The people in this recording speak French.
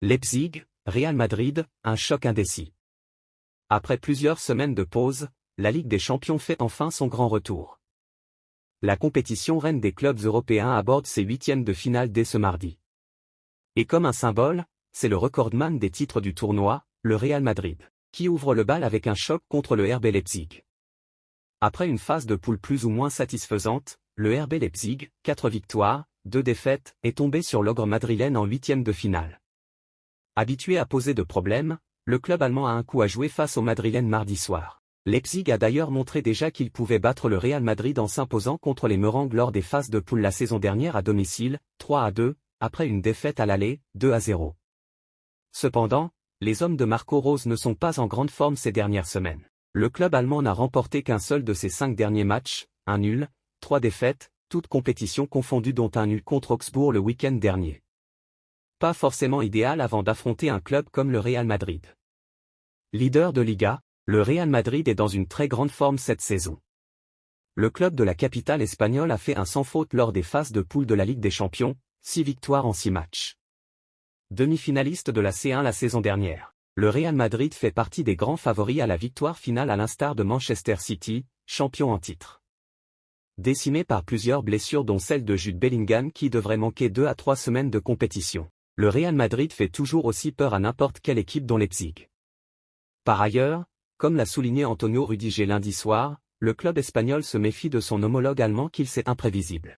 Leipzig, Real Madrid, un choc indécis. Après plusieurs semaines de pause, la Ligue des Champions fait enfin son grand retour. La compétition reine des clubs européens aborde ses huitièmes de finale dès ce mardi. Et comme un symbole, c'est le recordman des titres du tournoi, le Real Madrid, qui ouvre le bal avec un choc contre le RB Leipzig. Après une phase de poule plus ou moins satisfaisante, le RB Leipzig, 4 victoires, 2 défaites, est tombé sur l'ogre madrilène en huitièmes de finale. Habitué à poser de problèmes, le club allemand a un coup à jouer face aux madrilènes mardi soir. Leipzig a d'ailleurs montré déjà qu'il pouvait battre le Real Madrid en s'imposant contre les Merengues lors des phases de poule la saison dernière à domicile, 3-2, après une défaite à l'aller, 2-0. Cependant, les hommes de Marco Rose ne sont pas en grande forme ces dernières semaines. Le club allemand n'a remporté qu'un seul de ses 5 derniers matchs, un nul, 3 défaites, toutes compétitions confondues dont un nul contre Augsbourg le week-end dernier. Pas forcément idéal avant d'affronter un club comme le Real Madrid. Leader de Liga, le Real Madrid est dans une très grande forme cette saison. Le club de la capitale espagnole a fait un sans faute lors des phases de poule de la Ligue des Champions, 6 victoires en 6 matchs. Demi-finaliste de la C1 la saison dernière, le Real Madrid fait partie des grands favoris à la victoire finale à l'instar de Manchester City, champion en titre. Décimé par plusieurs blessures dont celle de Jude Bellingham qui devrait manquer 2 à 3 semaines de compétition, le Real Madrid fait toujours aussi peur à n'importe quelle équipe dont Leipzig. Par ailleurs, comme l'a souligné Antonio Rudiger lundi soir, le club espagnol se méfie de son homologue allemand qu'il sait imprévisible.